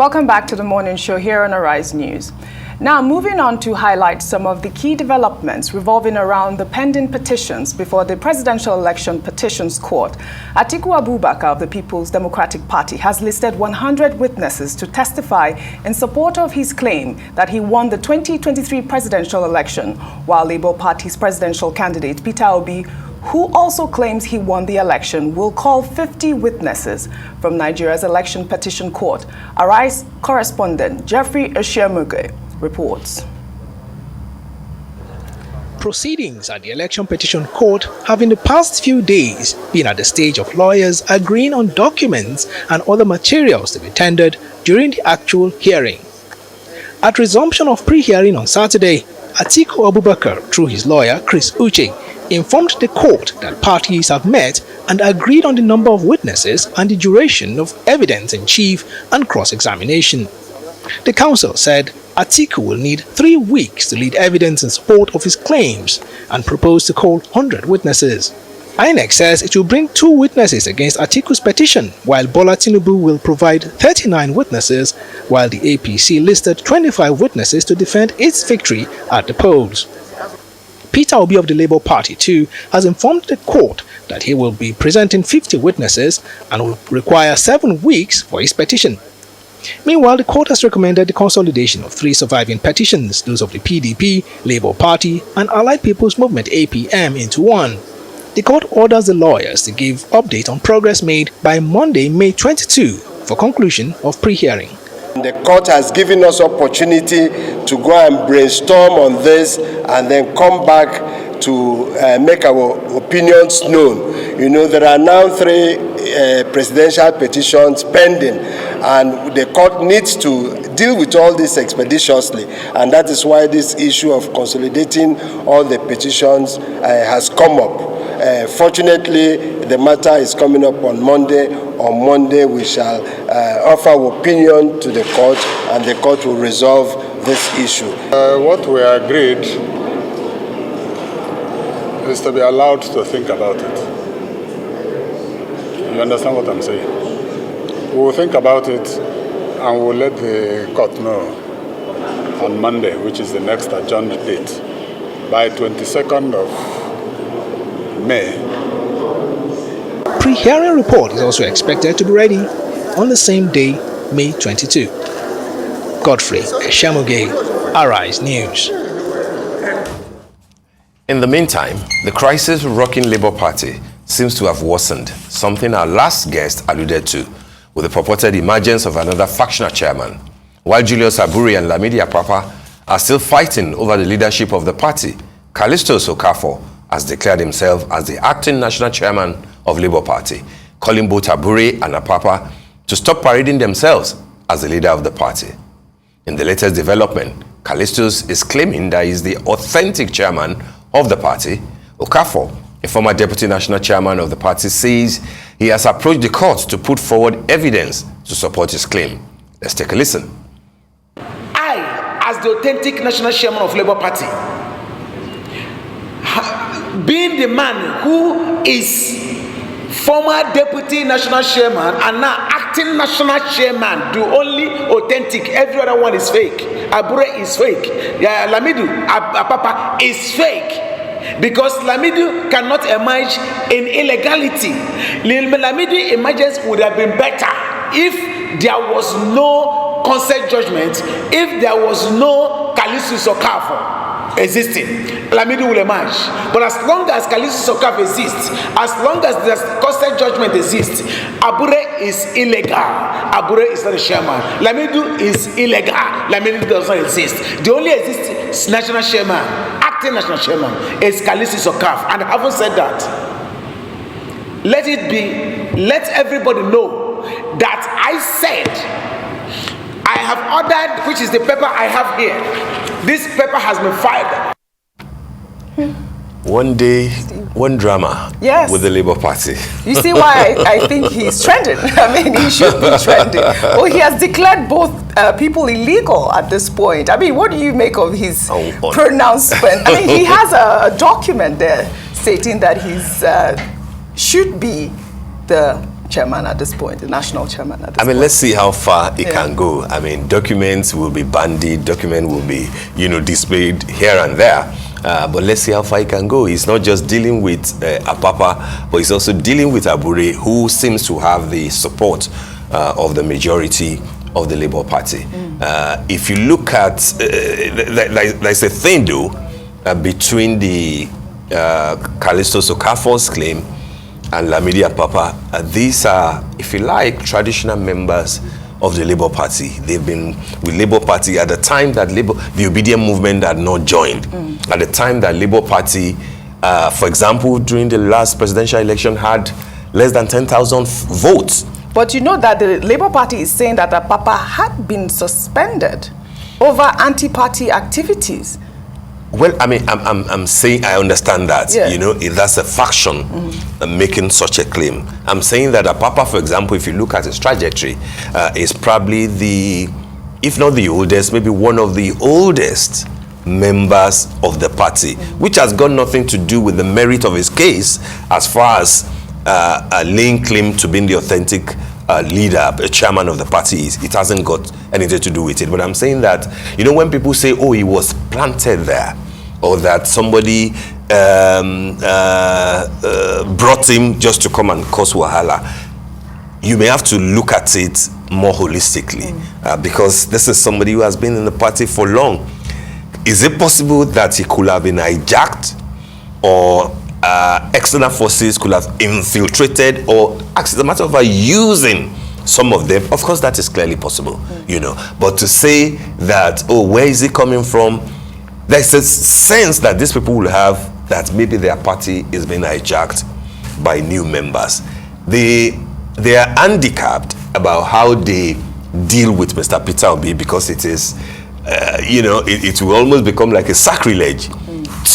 Welcome back to the morning show here on Arise News. Now, moving on to highlight some of the key developments revolving around the pending petitions before the Presidential Election Petitions Court. Atiku Abubakar of the People's Democratic Party has listed 100 witnesses to testify in support of his claim that he won the 2023 presidential election, while Labour Party's presidential candidate Peter Obi, who also claims he won the election, will call 50 witnesses from Nigeria's Election Petition Court. Arise correspondent Jeffrey Eshemuge reports. Proceedings at the Election Petition Court have in the past few days been at the stage of lawyers agreeing on documents and other materials to be tendered during the actual hearing. At resumption of pre-hearing on Saturday, Atiku Abubakar, through his lawyer Chris Uche, informed the court that parties have met and agreed on the number of witnesses and the duration of evidence in chief and cross-examination. The counsel said Atiku will need 3 weeks to lead evidence in support of his claims and proposed to call 100 witnesses. INEC says it will bring 2 witnesses against Atiku's petition, while Bola Tinubu will provide 39 witnesses, while the APC listed 25 witnesses to defend its victory at the polls. Peter Obi of the Labour Party too has informed the court that he will be presenting 50 witnesses and will require 7 weeks for his petition. Meanwhile, the court has recommended the consolidation of 3 surviving petitions, those of the PDP, Labour Party and Allied People's Movement APM, into one. The court orders the lawyers to give update on progress made by Monday, May 22 for conclusion of pre-hearing. The court has given us opportunity to go and brainstorm on this and then come back to make our opinions known. You know, there are now 3 presidential petitions pending, and the court needs to deal with all this expeditiously, and that is why this issue of consolidating all the petitions has come up. Fortunately, the matter is coming up on Monday. On Monday, we shall offer our opinion to the court, and the court will resolve this issue. What we agreed is to be allowed to think about it. You understand what I'm saying? We'll think about it, and we'll let the court know on Monday, which is the next adjourned date, by 22nd of May. Pre-hearing report is also expected to be ready on the same day, May 22. Godfrey Eshemuge, Arise News. In the meantime, the crisis rocking Labour Party seems to have worsened, something our last guest alluded to, with the purported emergence of another factional chairman. While Julius Aburi and Lamidi Apapa are still fighting over the leadership of the party, Callistus Okafor has declared himself as the acting national chairman of Labour Party, calling both Aburi and Apapa to stop parading themselves as the leader of the party. In the latest development, Callistus is claiming that he is the authentic chairman of the party. Okafor, a former deputy national chairman of the party, says he has approached the court to put forward evidence to support his claim. Let's take a listen. I, as the authentic national chairman of Labour Party, being the man who is former deputy national chairman and now acting national chairman, the only authentic, every other one is fake. Abure is fake. Lamidu Apapa is fake, because Lamidu cannot emerge in illegality. Lamidu emergence would have been better if there was no consent judgment, if there was no Callistus Okafor existing. Lamidu will emerge. But as long as Callistus Okafor exists, as long as the consent judgment exists, Abure is illegal. Abure is not a chairman. Lamidu is illegal. Lamidu does not exist. The only existing national chairman, acting national chairman, is Callistus Okafor. And having said that, let everybody know that I said, I have ordered, which is the paper I have here. This paper has been filed. One day, one drama with the Labour Party. You see why I think he's trending. I mean, he should be trending. Well, he has declared both people illegal at this point. I mean, what do you make of his pronouncement? I mean, he has a document there stating that he's should be the chairman at this point, the national chairman at this I mean, point. let's see how far it Yeah. can go. I mean, documents will be bandied, document will be, displayed here and there. But let's see how far it can go. He's not just dealing with Apapa, but he's also dealing with Abure, who seems to have the support of the majority of the Labour Party. If you look at, there's a thing though, between the Callisto Okafor's claim and Lamidi Apapa, these are, if you like, traditional members of the Labour Party. They've been with Labour Party at the time that the Obedient movement had not joined. At the time that Labour Party, for example, during the last presidential election, had less than 10,000 votes. But you know that the Labour Party is saying that Apapa had been suspended over anti-party activities. Well, I mean, I'm saying I understand that. Yeah. If that's a faction making such a claim. I'm saying that Apapa, for example, if you look at his trajectory, is probably if not the oldest, maybe one of the oldest members of the party, which has got nothing to do with the merit of his case as far as laying claim to being the authentic leader, a chairman of the party is. It hasn't got anything to do with it. But I'm saying that, when people say, oh, he was planted there, or that somebody brought him just to come and cause wahala, you may have to look at it more holistically, because this is somebody who has been in the party for long. Is it possible that he could have been hijacked, or external forces could have infiltrated, or as a matter of fact using some of them? Of course, that is clearly possible, But to say that, oh, where is it coming from? There's a sense that these people will have that maybe their party is being hijacked by new members. They are handicapped about how they deal with Mr. Peter Obi, because it is, it will almost become like a sacrilege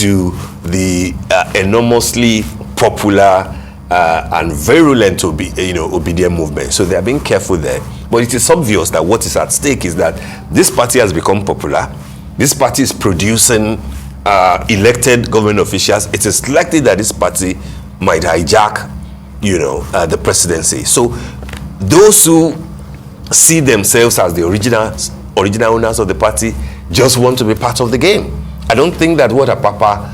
to the enormously popular and virulent Obedient movement. So they are being careful there. But it is obvious that what is at stake is that this party has become popular. This party is producing elected government officials. It is likely that this party might hijack, the presidency. So those who see themselves as the original owners of the party just want to be part of the game. I don't think that what Apapa,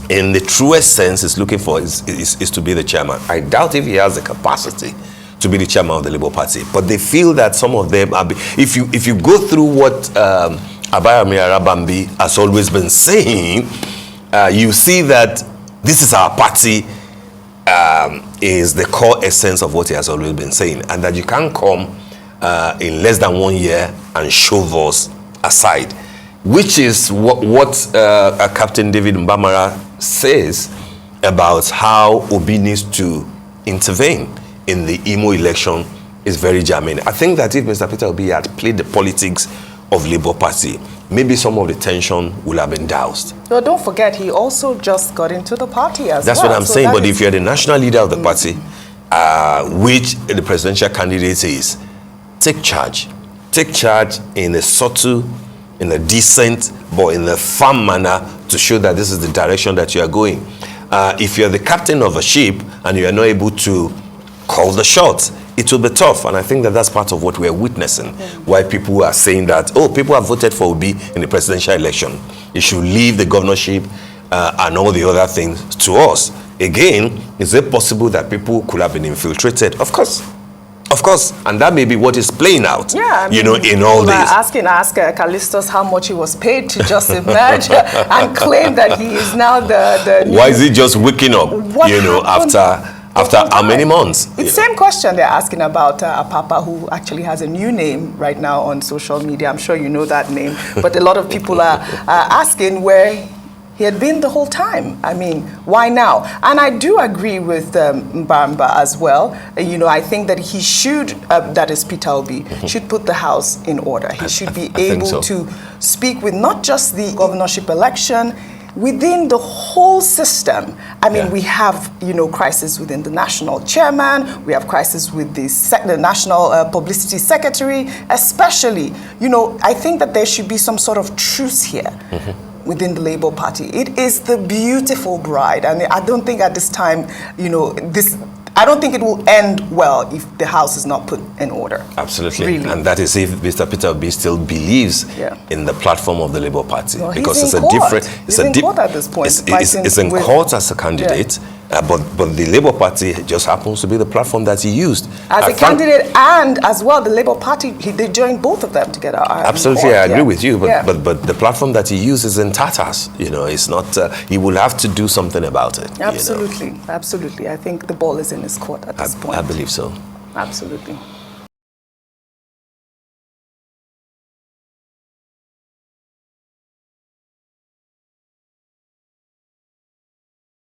in the truest sense, is looking for is to be the chairman. I doubt if he has the capacity to be the chairman of the Labour Party. But they feel that some of them are. If you go through what Abayomi Arabambi has always been saying, you see that this is our party. Is the core essence of what he has always been saying, and that you can't come in less than 1 year and shove us aside, which is what Captain David Mbamara says about how Obi needs to intervene in the Imo election is very germane. I think that if Mr. Peter Obi had played the politics of Labour Party, maybe some of the tension would have been doused. Well, don't forget, he also just got into the party as That's well. what I'm saying. But if you're the national leader of the party, which the presidential candidate is, take charge. Take charge in a subtle, in a decent, but in a firm manner to show that this is the direction that you are going. If you're the captain of a ship and you are not able to call the shots, it will be tough. And I think that that's part of what we're witnessing. Why people are saying that, oh, people have voted for Obi in the presidential election. You should leave the governorship and all the other things to us. Again, is it possible that people could have been infiltrated? Of course. Of course. And that may be what is playing out, Yeah, I mean, in all this. Ask Callistus how much he was paid to just emerge and claim that he is now the Why is he just waking up, What happened? after how many months? It's the same question they're asking about Apapa, who actually has a new name right now on social media. I'm sure you know that name. But a lot of people are asking where he had been the whole time. I mean, why now? And I do agree with Mbamba as well. I think that he should, that is Peter Obi, should put the house in order. He should be able to speak with not just the governorship election, within the whole system. I mean, we have, crisis within the national chairman, we have crisis with the national publicity secretary, especially, I think that there should be some sort of truce here. Within the Labour Party. It is the beautiful bride, and I don't think at this time, I don't think it will end well if the House is not put in order. Absolutely. Really. And that is if Mr. Peter Obi still believes Yeah. in the platform of the Labour Party. No, because he's it's in a court. different... He's in court at this point, It's in fighting court as a candidate, but the Labour Party just happens to be the platform that he used. As a candidate and as well, the Labour Party, they joined both of them together. Absolutely, I agree with you, Yeah. but the platform that he uses in tatters. It's not. He will have to do something about it. Absolutely, absolutely. I think the ball is in his court at this point. I believe so. Absolutely.